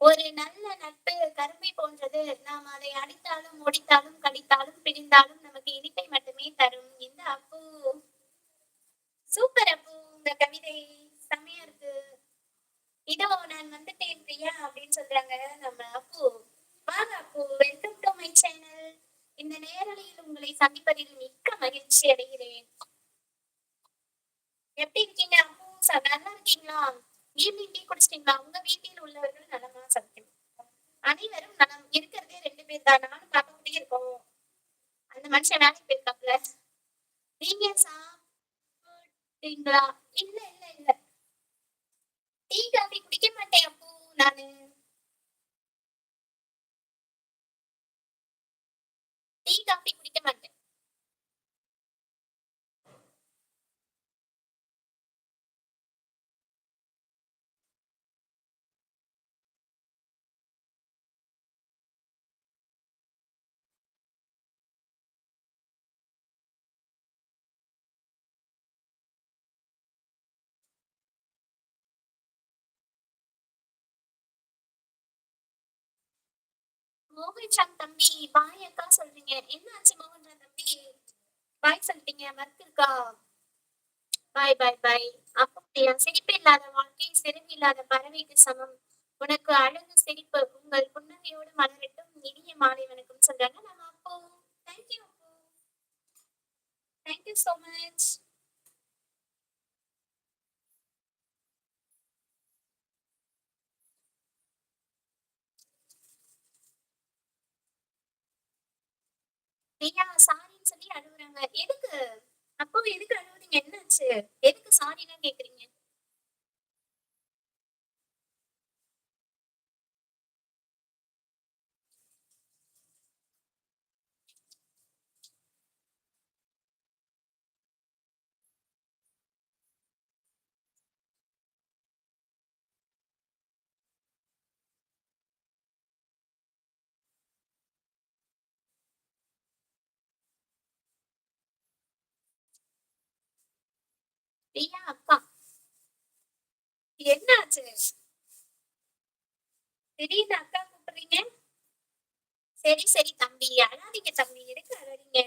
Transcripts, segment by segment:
ஒரு நல்ல நட்பு கரும்பை போன்றது. நாம் அதை அடித்தாலும், ஒடித்தாலும், கடித்தாலும், பிழிந்தாலும் நமக்கு இனிப்பை மட்டுமே தரும். இந்த அப்பு சூப்பர் அப்பு! உங்க கவிதை செம்மையா இருக்கு. இதோ நான் வந்துட்டேன் பிரியா அப்படின்னு சொல்றாங்க நம்ம அப்பு. வாங்க அப்பு, வெல்கம் டு மை சேனல். இந்த நேரலையில் உங்களை சந்திப்பதில் மிக்க மகிழ்ச்சி அடைகிறேன். எப்படி இருக்கீங்க அப்பு? நல்லா இருக்கீங்களா? ஈவினிங் டீ குடிச்சிட்டீங்களா? உங்க வீட்டில் உள்ளவர்கள் நலமா சமைக்கணும். அனைவரும் நலம். இருக்கிறதே 2 பேர் தான். நானும் பாப்பா குட்டியும் இருக்கோம். அந்த மனுஷன் வேலைக்கு போயிருக்காப்ல. நீங்க சாப்பிட்டீங்களா? இல்ல இல்ல இல்ல. டீ காஃபி குடிக்க மாட்டேன் அப்பு நானு. டீ காஃபி குடிக்க மாட்டேன். மோகன் ஷாம் தம்பி பாய் அக்கா சொல்றீங்க. என்ன ஆச்சு மோகன் ஷாம் தம்பி? பாய் சொல்லிட்டீங்க. ஒர்க் இருக்கா? பாய் பாய் பாய். அப்படியா? சிரிப்பு இல்லாத வாழ்க்கை சிறகு இல்லாத பறவைக்கு சமம். உனக்கு அழகு சிரிப்பு. உங்கள் புன்னகையோடு மலரட்டும். இனிய மாலை வணக்கம் சொல்றாங்க நம்ம அப்போ. தேங்க்யூ அப்போ. Thank you so much. பிரியா சாரின்னு சொல்லி அழுகுறாங்க. எதுக்கு? அப்போ எதுக்கு அழுவுறீங்க? என்னாச்சு? எதுக்கு சாரிலாம் கேக்குறீங்க? பிரியா அக்கா. என்னாச்சு? திடீர்னு அக்கா கூப்பிடுறீங்க? சரி சரி தம்பி, அழாதீங்க தம்பி. எதுக்கு அழறீங்க?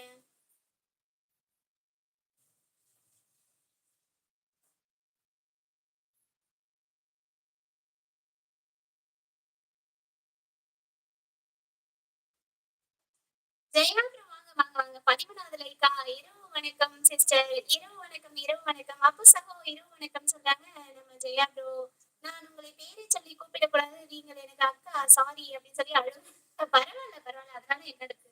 ஜெயா bro, வாங்க வாங்க வாங்க. 13வது லைக்கா? இரவு வணக்கம் சிஸ்டர். இரவு வணக்கம், இரவு வணக்கம். அப்பு சகோ இரவு வணக்கம் சொல்றாங்க நம்ம ஜெயா ப்ரோ. நான் உங்களை பேரை சொல்லி கூப்பிடக்கூடாது. நீங்கள் எனக்கு அக்கா சாரி அப்படின்னு சொல்லி அழுது. பரவாயில்ல பரவாயில்ல. அதனால என்ன இருக்கு?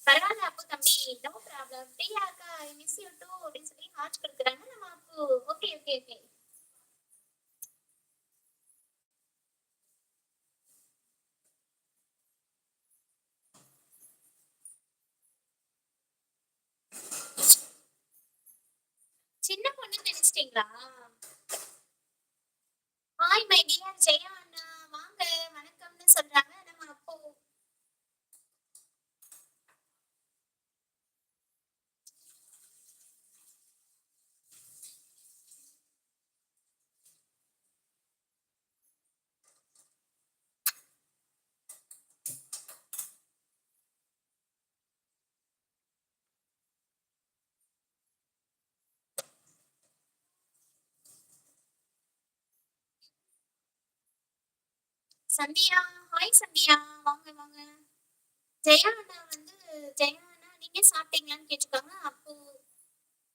பரவாயில்ல அப்பு தம்பி. No problem. பிரியா அக்கா ஐ மிஸ் யூ டூ அப்படின்னு சொல்லி ஹார்ட் கொடுக்குறாங்க நம்ம அப்பு. Okay okay okay. சின்ன பொண்ணு நினைச்சிட்டீங்களா? ஹாய் மை டியர் ஜெயா அண்ணா. வாங்க வணக்கம்னு சொல்றாங்க நம்ம அப்போ. சந்தியா, ஹாய் சந்தியா. வாங்க வாங்க. ஜெயா அண்ணா வந்து ஜெயா அண்ணா நீங்க சாப்பிட்டீங்களான்னு கேட்டிருக்காங்க. அப்போ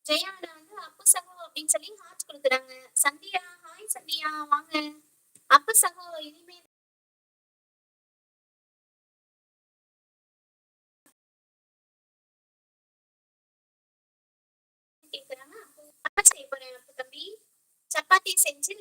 ஜெயா அண்ணா வந்து அப்பு சகோ அப்படின்னு சொல்லி ஹார்ட் கொடுக்குறாங்க. சந்தியா, ஹாய் சந்தியா வாங்க. அப்பு சகோ இனிமே கேக்குறாங்க. அப்போ என்ன செய்ய போறேன் அப்பு தம்பி? சப்பாத்தி செஞ்சு